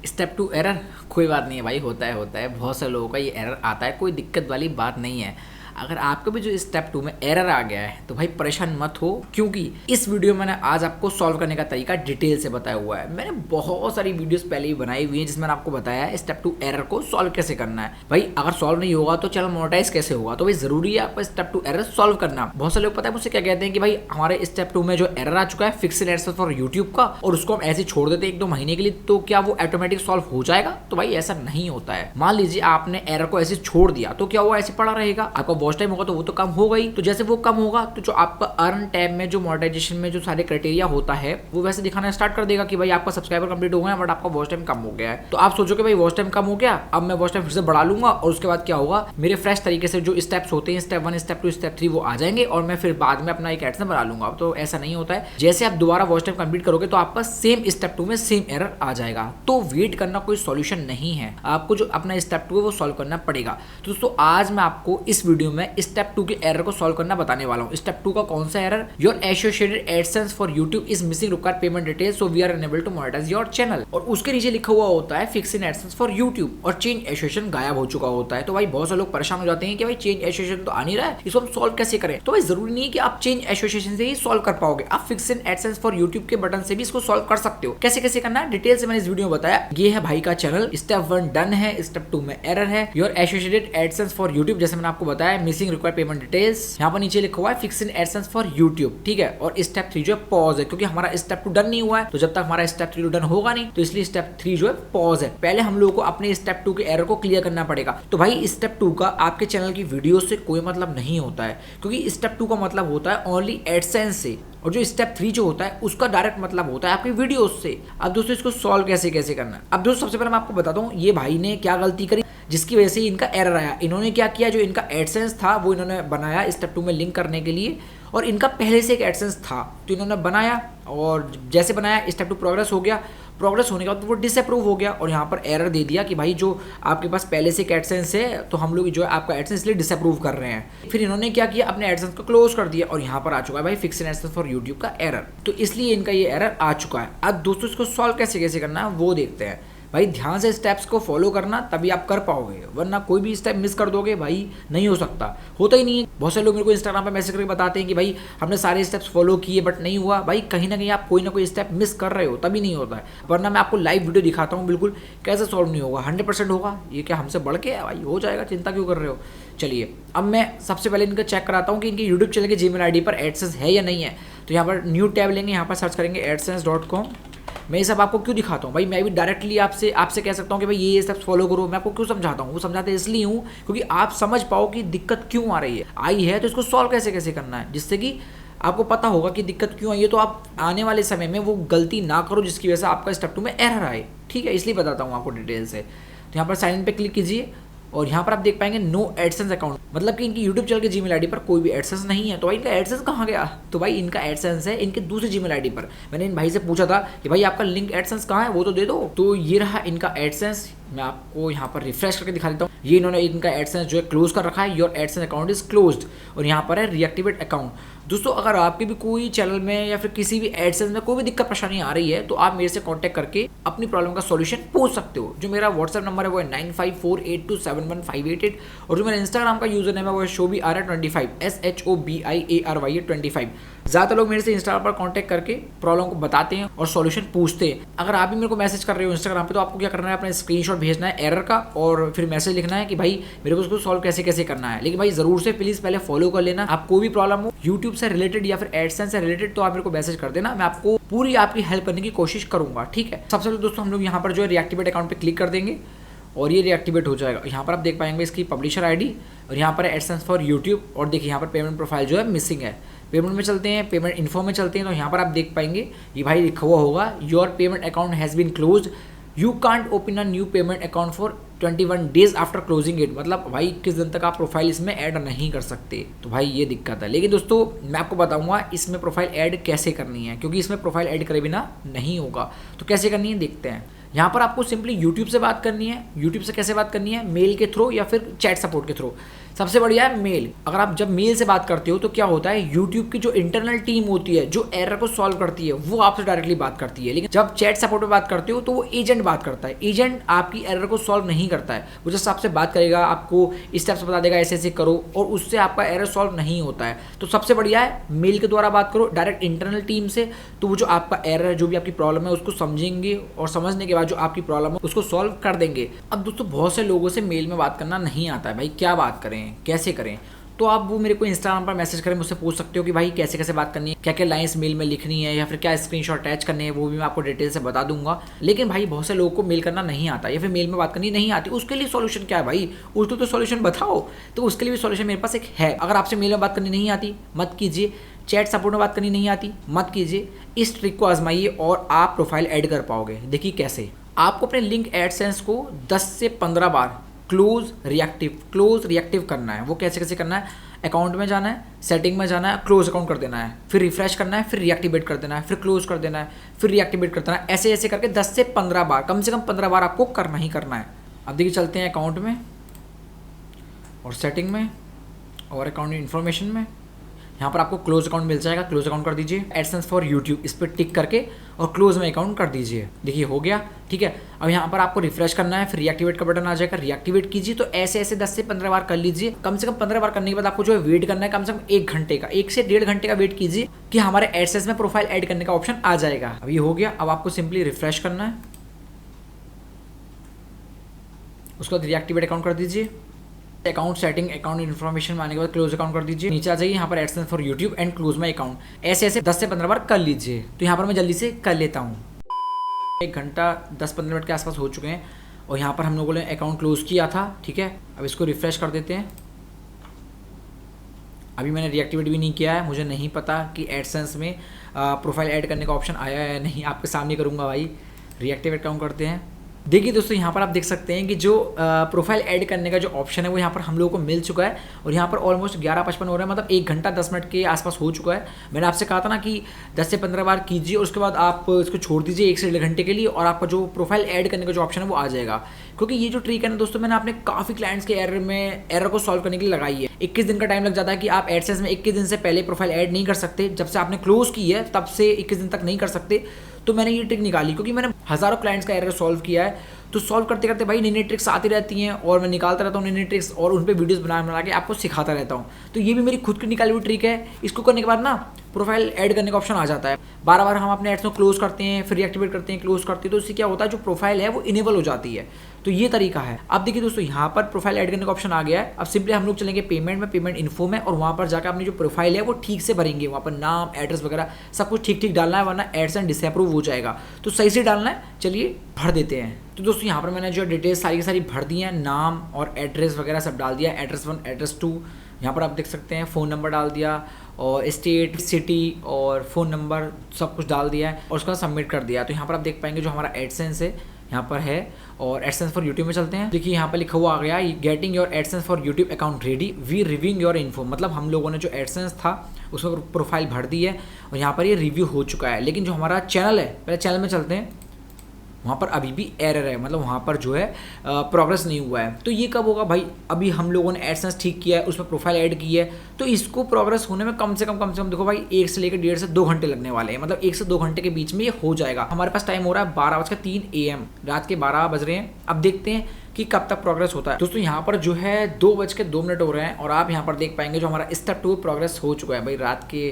Step two error, कोई बात नहीं है भाई, होता है बहुत से लोगों का ये एरर आता है, कोई दिक्कत वाली बात नहीं है। अगर आपको भी जो स्टेप 2 में एरर आ गया है तो भाई परेशान मत हो, क्योंकि इस वीडियो में मैंने आज आपको सॉल्व करने का तरीका डिटेल से बताया हुआ है। मैंने बहुत सारी वीडियोस पहले ही बनाई हुई हैं जिसमें मैंने आपको बताया है स्टेप 2 एरर को सॉल्व कैसे करना है। भाई अगर सॉल्व नहीं होगा तो चैनल मोनेटाइज कैसे होगा, तो भाई जरूरी है आपको स्टेप 2 एरर सॉल्व करना। बहुत से लोग पता है मुझसे क्या कहते हैं कि भाई हमारे स्टेप 2 में जो एरर आ चुका है फिक्स्ड एडसेंस फॉर यूट्यूब का, और उसको हम ऐसे छोड़ देते हैं 1-2 महीने के लिए, तो क्या वो ऑटोमेटिक सॉल्व हो जाएगा? तो भाई ऐसा नहीं होता है। मान लीजिए आपने एरर को ऐसे छोड़ दिया तो क्या वो ऐसे पड़ा रहेगा? आपका वॉच टाइम होगा तो वो तो कम हो गई, तो जैसे वो कम होगा तो जो आपका अर्न टैब में जो मोनेटाइजेशन में जो सारे क्राइटेरिया होता है वो वैसे दिखाना स्टार्ट कर देगा कि भाई आपका सब्सक्राइबर कंप्लीट हो गया बट आपका वॉच टाइम कम हो गया है। तो आप सोचोगे भाई वॉच टाइम कम हो गया, अब मैं वॉच टाइम फिर से बढ़ा लूंगा और उसके बाद क्या होगा, मेरे फ्रेश तरीके से जो स्टेप्स होते हैं स्टेप 1 स्टेप 2 स्टेप 3 वो आ जाएंगे और मैं फिर बाद में अपना एक एडसेंस बना लूंगा। तो ऐसा नहीं होता है, जैसे आप दोबारा वॉच टाइम कंप्लीट करोगे तो आपका सेम स्टेप 2 में सेम एरर आ जाएगा। तो वेट करना कोई सॉल्यूशन नहीं है, आपको जो अपना स्टेप 2 है वो सॉल्व करना पड़ेगा। तो दोस्तों आज मैं आपको इस वीडियो में स्टेप 2 के एरर को सॉल्व करना बताने वाला हूं। स्टेप 2 का कौन सा error? Your associated AdSense for YouTube is missing required payment details so we are unable to monetize your channel. और उसके नीचे लिखा हुआ होता है fix in AdSense for YouTube और चेंज एसोसिएशन गायब हो चुका होता है। तो भाई बहुत से लोग परेशान हो जाते हैं कि भाई चेंज एसोसिएशन तो आ नहीं रहा है, इसको हम सॉल्व कैसे करें? तो भाई जरूरी नहीं है कि आप चेंज एसोसिएशन से ही सॉल्व कर पाओगे, आप fix in AdSense for YouTube के बटन से भी इसको सॉल्व कर सकते हो। कैसे कैसे करना है डिटेल से मैंने इस वीडियो में बताया। ये है भाई का चैनल, स्टेप 1 डन है, स्टेप 2 में एरर है। Your associated AdSense for YouTube जैसे मैंने आपको बताया मिसिंग रिक्वायर्ड पेमेंट डिटेल्स, यहाँ पर नीचे लिखा हुआ है fix in AdSense for YouTube, ठीक है। और स्टेप 3 जो है पॉज है, क्योंकि हमारा स्टेप 2 डन नहीं हुआ है, तो जब तक हमारा स्टेप 3 डन होगा नहीं तो इसलिए स्टेप 3 जो है पॉज है। पहले हम लोगों को अपने स्टेप 2 के एरर को क्लियर करना पड़ेगा। तो भाई स्टेप 2 का आपके चैनल की वीडियो से कोई मतलब नहीं होता है, क्योंकि स्टेप 2 का मतलब होता है ओनली एडसेंस से, और जो स्टेप 3 जो होता है उसका डायरेक्ट मतलब होता है आपकी वीडियोस से। अब दोस्तों इसको सॉल्व कैसे कैसे करना है? अब दोस्तों सबसे पहले मैं आपको बताता हूँ ये भाई ने क्या गलती करी जिसकी वजह से इनका एरर आया। इन्होंने क्या किया, जो इनका एडसेंस था वो इन्होंने बनाया स्टेप 2 में लिंक करने के लिए, और इनका पहले से एक एडसेंस था तो इन्होंने बनाया, और जैसे बनाया स्टेप 2 प्रोग्रेस हो गया। प्रोग्रेस होने के बाद वो डिसअप्रूव हो गया और यहाँ पर एरर दे दिया कि भाई जो आपके पास पहले से एक एडसेंस है तो हम लोग जो है आपका एडसेंस इसलिए डिसअप्रूव कर रहे हैं। फिर इन्होंने क्या किया, अपने एडसेंस को क्लोज कर दिया और यहाँ पर आ चुका है भाई fix in AdSense for YouTube का एरर। तो इसलिए इनका ये एरर आ चुका है। अब दोस्तों इसको सॉल्व कैसे कैसे करना है वो देखते हैं। भाई ध्यान से स्टेप्स को फॉलो करना तभी आप कर पाओगे, वरना कोई भी स्टेप मिस कर दोगे भाई नहीं हो सकता, होता ही नहीं है। बहुत से लोग मेरे को इंस्टाग्राम पे मैसेज करके बताते हैं कि भाई हमने सारे स्टेप्स फॉलो किए बट नहीं हुआ। भाई कहीं ना कहीं आप कोई ना कोई स्टेप मिस कर रहे हो, तभी नहीं होता है। वरना मैं आपको लाइव वीडियो दिखाता हूँ बिल्कुल कैसे सॉल्व नहीं होगा, 100% होगा। ये क्या हमसे बढ़ के है भाई, हो जाएगा, चिंता क्यों कर रहे हो। चलिए अब मैं सबसे पहले इनका चेक कराता हूँ कि इनके यूट्यूब चैनल के जीमेल आईडी पर एडसेंस है या नहीं है। तो यहाँ पर न्यू टैब लेंगे, यहाँ पर सर्च करेंगे adsense.com। मैं ये सब आपको क्यों दिखाता हूँ भाई, मैं भी डायरेक्टली आपसे कह सकता हूँ कि भाई ये स्टेप्स फॉलो करो। मैं आपको क्यों समझाता हूँ, वो समझाते इसलिए हूँ क्योंकि आप समझ पाओ कि दिक्कत क्यों आ रही है, आई है तो इसको सॉल्व कैसे कैसे करना है, जिससे कि आपको पता होगा कि दिक्कत क्यों आई है, तो आप आने वाले समय में वो गलती ना करो जिसकी वजह से आपका स्टेप 2 में एरर आए। ठीक है, इसलिए बताता हूँ आपको डिटेल से। तो यहाँ पर साइन इन पे क्लिक कीजिए और यहाँ पर आप देख पाएंगे नो एडसेंस अकाउंट, मतलब कि इनकी यूट्यूब चैनल के जीमेल आईडी पर कोई भी एडसेंस नहीं है। तो भाई इनका एडसेंस कहाँ गया? तो भाई इनका एडसेंस है इनके दूसरे जीमेल आईडी पर। मैंने इन भाई से पूछा था कि भाई आपका लिंक एडसेंस कहाँ है, वो तो दे दो। तो ये रहा इनका एडसेंस, मैं आपको यहाँ पर रिफ्रेश करके दिखा देता हूँ। ये इन्होंने इनका एडसेंस जो है क्लोज कर रखा है, your AdSense account is closed, और यहाँ पर है रीएक्टिवेट अकाउंट। दोस्तों अगर आपके भी कोई चैनल में या फिर किसी भी एडसेंस में कोई भी दिक्कत परेशानी आ रही है तो आप मेरे से कांटेक्ट करके अपनी प्रॉब्लम का सॉल्यूशन पूछ सकते हो। जो मेरा व्हाट्सएप नंबर है वो है 9548271588, और जो मेरा इंस्टाग्राम का यूजर नेम है वो है shobiara25 SHOBIARY25। ज़्यादातर लोग मेरे से इंस्टाग्राम पर कांटेक्ट करके प्रॉब्लम को बताते हैं और सॉल्यूशन पूछते हैं। अगर आप भी मेरे को मैसेज कर रहे हो इंस्टाग्राम पे तो आपको क्या करना है, अपना स्क्रीनशॉट भेजना है एरर का और फिर मैसेज लिखना है कि भाई मेरे को उसको सॉल्व कैसे कैसे करना है। लेकिन भाई जरूर से प्लीज़ पहले फॉलो कर लेना। आप कोई भी प्रॉब्लम हो यूट्यूब से रिलेटेड या फिर एडसेंस से रिलेटेड तो आप मेरे को मैसेज कर देना, मैं आपको पूरी आपकी हेल्प करने की कोशिश करूँगा। ठीक है, सबसे पहले दोस्तों हम लोग यहाँ पर जो है रीएक्टिवेट अकाउंट पर क्लिक कर देंगे और ये रीएक्टिवेट हो जाएगा। यहाँ पर आप देख पाएंगे इसकी पब्लिशर आईडी और यहाँ पर एडसेंस फॉर यूट्यूब, और देखिए यहाँ पर पेमेंट प्रोफाइल जो है मिसिंग है। पेमेंट में चलते हैं, पेमेंट इन्फो में चलते हैं, तो यहाँ पर आप देख पाएंगे ये भाई लिखा हुआ होगा your payment account has been closed, you can't open a new payment account for 21 days after closing it. मतलब भाई 21 दिन तक आप प्रोफाइल इसमें ऐड नहीं कर सकते, तो भाई ये दिक्कत है। लेकिन दोस्तों मैं आपको बताऊंगा इसमें प्रोफाइल ऐड कैसे करनी है, क्योंकि इसमें प्रोफाइल ऐड करे बिना नहीं होगा। तो कैसे करनी है देखते हैं। यहाँ पर आपको सिंपली यूट्यूब से बात करनी है। यूट्यूब से कैसे बात करनी है, मेल के थ्रू या फिर चैट सपोर्ट के थ्रू। सबसे बढ़िया है मेल। अगर आप जब मेल से बात करते हो तो क्या होता है, यूट्यूब की जो इंटरनल टीम होती है जो एरर को सॉल्व करती है वो आपसे डायरेक्टली बात करती है। लेकिन जब चैट सपोर्ट में बात करते हो तो वो एजेंट बात करता है। एजेंट आपकी एरर को सॉल्व नहीं करता है, वो जस्ट आपसे बात करेगा, आपको स्टेप्स बता देगा ऐसे ऐसे करो, और उससे आपका एरर सॉल्व नहीं होता है। तो सबसे बढ़िया है मेल के द्वारा बात करो डायरेक्ट इंटरनल टीम से। तो वो जो आपका एरर है, जो भी आपकी प्रॉब्लम है उसको समझेंगे और समझने के बाद जो आपकी प्रॉब्लम है उसको सॉल्व कर देंगे। अब दोस्तों बहुत से लोगों से मेल में बात करना नहीं आता है, भाई क्या बात करें, कैसे करें। तो आप वो मेरे को इंस्टाग्राम पर मैसेज करें, मुझसे पूछ सकते हो कि भाई कैसे कैसे बात करनी है, क्या क्या लाइंस मेल में लिखनी है, या फिर क्या स्क्रीनशॉट अटैच करने हैं, वो भी मैं आपको डिटेल से बता दूंगा। लेकिन भाई बहुत से लोगों को मेल करना नहीं आता या फिर मेल में बात करनी नहीं आती, उसके लिए सॉल्यूशन क्या है भाई, उसको तो सॉल्यूशन बताओ। तो उसके लिए भी सॉल्यूशन मेरे पास एक है। अगर आपसे मेल में बात करनी नहीं आती मत कीजिए, चैट सपोर्ट में बात करनी नहीं आती मत कीजिए, इस ट्रिक को आजमाइए और आप प्रोफाइल ऐड कर पाओगे। देखिए कैसे, आपको अपने लिंक एडसेंस को 10 से 15 बार क्लोज रिएक्टिव करना है। वो कैसे कैसे करना है, अकाउंट में जाना है, सेटिंग में जाना है, क्लोज अकाउंट कर देना है, फिर रिफ्रेश करना है, फिर रिएक्टिवेट कर देना है, फिर क्लोज कर देना है, फिर रिएक्टिवेट कर देना है। ऐसे ऐसे करके 10 से 15 बार, कम से कम 15 बार आपको करना ही करना है। अब देखिए चलते हैं अकाउंट में और सेटिंग में और अकाउंट इन्फॉर्मेशन में। यहाँ पर आपको क्लोज अकाउंट मिल जाएगा, क्लोज अकाउंट कर दीजिए। एडसेंस फॉर यूट्यूब इस पर टिक करके और क्लोज में अकाउंट कर दीजिए। देखिए हो गया, ठीक है। अब यहाँ पर आपको रिफ्रेश करना है, फिर रिएक्टिवेट का बटन आ जाएगा, रिएक्टिवेट कीजिए। तो ऐसे ऐसे 10 से 15 बार कर लीजिए। कम से कम 15 बार करने के बाद आपको जो है वेट करना है, कम से कम 1 घंटे का, 1 से 1.5 घंटे का वेट कीजिए कि हमारे एडसेंस में प्रोफाइल ऐड करने का ऑप्शन आ जाएगा। अब ये हो गया। अब आपको सिंपली रिफ्रेश करना है, उसके बाद रिएक्टिवेट अकाउंट कर दीजिए। अकाउंट सेटिंग, अकाउंट इन्फॉर्मेशन में आने के बाद क्लोज अकाउंट कर दीजिए। नीचे आ जाइए, यहाँ पर AdSense for YouTube and close my account. ऐसे ऐसे 10 से 15 बार कर लीजिए। तो यहाँ पर मैं जल्दी से कर लेता हूँ। 1 घंटा 10-15 मिनट के आसपास हो चुके हैं और यहाँ पर हम लोगों ने अकाउंट क्लोज किया था, ठीक है। अब इसको रिफ्रेश कर देते हैं। अभी मैंने रिएक्टिवेट भी नहीं किया है, मुझे नहीं पता कि एडसेंस में प्रोफाइल ऐड करने का ऑप्शन आया है या नहीं। आपके सामने करूँगा भाई। रिएक्टिवेट अकाउंट करते हैं। देखिए दोस्तों यहाँ पर आप देख सकते हैं कि जो प्रोफाइल ऐड करने का जो ऑप्शन है वो यहाँ पर हम लोगों को मिल चुका है और यहाँ पर ऑलमोस्ट 11:55 हो रहा है, मतलब 1 घंटा 10 मिनट के आसपास हो चुका है। मैंने आपसे कहा था ना कि 10 से 15 बार कीजिए और उसके बाद आप इसको छोड़ दीजिए 1 से 1.5 घंटे के लिए और आपका जो प्रोफाइल ऐड करने का जो ऑप्शन है वो आ जाएगा। क्योंकि ये जो ट्रिक है ना दोस्तों, मैंने अपने काफ़ी क्लाइंट्स के एरर को सॉल्व करने के लिए लगाई है। 21 दिन का टाइम लग जाता है कि आप एडसेंस में 21 दिन से पहले प्रोफाइल ऐड नहीं कर सकते। जब से आपने क्लोज की है तब से 21 दिन तक नहीं कर सकते। तो मैंने ये ट्रिक निकाली क्योंकि मैंने हज़ारों क्लाइंट्स का एरर सॉल्व किया है। तो सॉल्व करते करते भाई नई नई ट्रिक्स आती रहती हैं और मैं निकालता रहता हूँ नई नई ट्रिक्स और उन पर वीडियोस बना के आपको सिखाता रहता हूँ। तो ये भी मेरी खुद की निकाली हुई ट्रिक है। इसको करने के बाद ना प्रोफाइल ऐड करने का ऑप्शन आ जाता है। बार बार हम अपने एड्स को क्लोज करते हैं, फिर रिएक्टिवेट करते हैं, क्लोज करते हैं, तो इससे क्या होता है जो प्रोफाइल है वो इनेबल हो जाती है। तो ये तरीका है। अब देखिए दोस्तों यहाँ पर प्रोफाइल ऐड करने का ऑप्शन आ गया है। अब सिंपली हम लोग चलेंगे पेमेंट में, पेमेंट इन्फो में, और वहाँ पर जाकर अपनी जो प्रोफाइल है वो ठीक से भरेंगे। वहाँ पर नाम, एड्रेस वगैरह सब कुछ ठीक ठीक डालना है, वरना एडसेंस डिसअप्रूव हो जाएगा। तो सही से डालना है। चलिए भर देते हैं। तो दोस्तों यहाँ पर मैंने जो डिटेल्स सारी की सारी भर दी हैं, नाम और एड्रेस वगैरह सब डाल दिया। एड्रेस 1, एड्रेस 2, यहाँ पर आप देख सकते हैं फ़ोन नंबर डाल दिया और स्टेट, सिटी और फ़ोन नंबर सब कुछ डाल दिया है और उसका सबमिट कर दिया। तो यहाँ पर आप देख पाएंगे जो हमारा एडसेंस है यहाँ पर है। और एडसेंस फॉर यूट्यूब में चलते हैं। देखिए यहाँ पर लिखा हुआ आ गया getting your AdSense for YouTube account ready, we reviewing your info. मतलब हम लोगों ने जो एडसेंस था उसमें प्रोफाइल भर दी है और यहाँ पर ये रिव्यू हो चुका है। लेकिन जो हमारा चैनल है, पहले चैनल में चलते हैं, वहाँ पर अभी भी एरर है, मतलब वहाँ पर जो है प्रोग्रेस नहीं हुआ है। तो ये कब होगा भाई? अभी हम लोगों ने एडसेंस ठीक किया है, उसमें प्रोफाइल ऐड की है, तो इसको प्रोग्रेस होने में कम से कम देखो भाई 1 से लेकर 1.5 से 2 घंटे लगने वाले हैं। मतलब 1 से 2 घंटे के बीच में ये हो जाएगा। हमारे पास टाइम हो रहा है 12:03 AM, रात के 12 बज रहे हैं। अब देखते हैं कि कब तक प्रोग्रेस होता है। दोस्तों यहाँ पर जो है 2:02 हो रहे हैं और आप यहाँ पर देख पाएंगे जो हमारा स्टेप 2 प्रोग्रेस हो चुका है। भाई रात के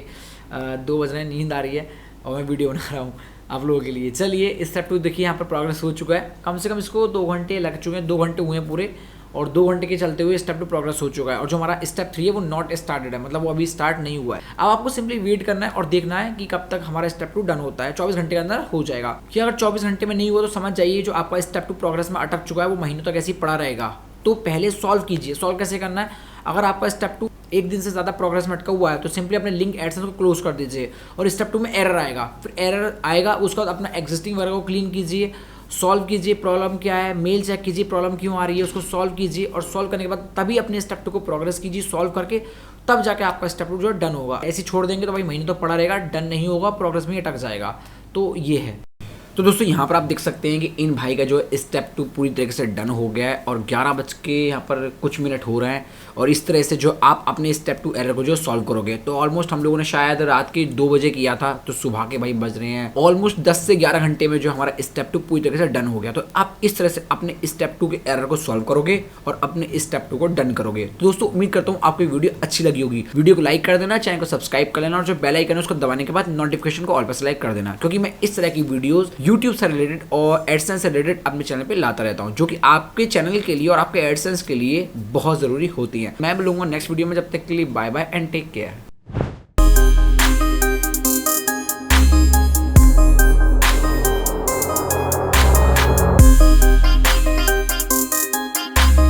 2 बज रहे हैं, नींद आ रही है और मैं वीडियो बना रहा हूँ आप लोगों के लिए। चलिए स्टेप 2 देखिए, यहाँ पर प्रोग्रेस हो चुका है। कम से कम इसको 2 घंटे लग चुके हैं, 2 घंटे हुए हैं पूरे और 2 घंटे के चलते हुए स्टेप 2 प्रोग्रेस हो चुका है। और जो हमारा स्टेप 3 है वो नॉट स्टार्टेड है, मतलब वो अभी स्टार्ट नहीं हुआ है। अब आपको सिंपली वेट करना है और देखना है कि कब तक हमारा स्टेप 2 डन होता है। 24 घंटे के अंदर हो जाएगा। कि अगर 24 घंटे में नहीं हुआ तो समझ जाइए जो आपका स्टेप 2 प्रोग्रेस में अटक चुका है वो महीनों तक ऐसे ही पड़ा रहेगा। तो पहले सॉल्व कीजिए। सॉल्व कैसे करना है? अगर आपका स्टेप 2 1 दिन से ज़्यादा प्रोग्रेस में अटका हुआ है तो सिंपली अपने लिंक एडसेंस को क्लोज कर दीजिए और स्टेप 2 में एरर आएगा। फिर एरर आएगा, उसके बाद अपना एग्जिस्टिंग वर्क को क्लीन कीजिए, सॉल्व कीजिए प्रॉब्लम क्या है, मेल चेक कीजिए प्रॉब्लम क्यों आ रही है, उसको सॉल्व कीजिए और सॉल्व करने के बाद तभी अपने स्टेप 2 को प्रोग्रेस कीजिए सॉल्व करके, तब जाके आपका स्टेप 2 जो डन होगा। ऐसे छोड़ देंगे तो भाई महीने तो पड़ा रहेगा, डन नहीं होगा, प्रोग्रेस में अटक जाएगा। तो ये है। तो दोस्तों यहाँ पर आप देख सकते हैं कि इन भाई का जो स्टेप 2 पूरी तरीके से डन हो गया है और 11 बज के यहाँ पर कुछ मिनट हो रहे हैं। और इस तरह से जो आप अपने स्टेप 2 एरर को जो सॉल्व करोगे, तो ऑलमोस्ट हम लोगों ने शायद रात के 2 बजे किया था, तो सुबह के भाई बज रहे हैं ऑलमोस्ट 10 से 11 घंटे में जो हमारा स्टेप 2 पूरी तरीके से डन हो गया। तो आप इस तरह से अपने स्टेप 2 के एरर को सॉल्व करोगे और अपने स्टेप 2 को डन करोगे। तो दोस्तों उम्मीद करता हूँ आपको वीडियो अच्छी लगी होगी। वीडियो को लाइक कर देना, चैनल को सब्सक्राइब कर लेना और जो बेल आइकन है उसको दबाने के बाद नोटिफिकेशन को ऑल पर सेलेक्ट कर देना, क्योंकि मैं इस तरह की वीडियोस यूट्यूब से रिलेटेड और एडसेंस से रिलेटेड अपने चैनल पे लाता रहता हूँ, जो कि आपके चैनल के लिए और आपके एडसेंस के लिए बहुत जरूरी होती है। मैं मिलूंगा नेक्स्ट वीडियो में, जब तक के लिए bye bye and take care.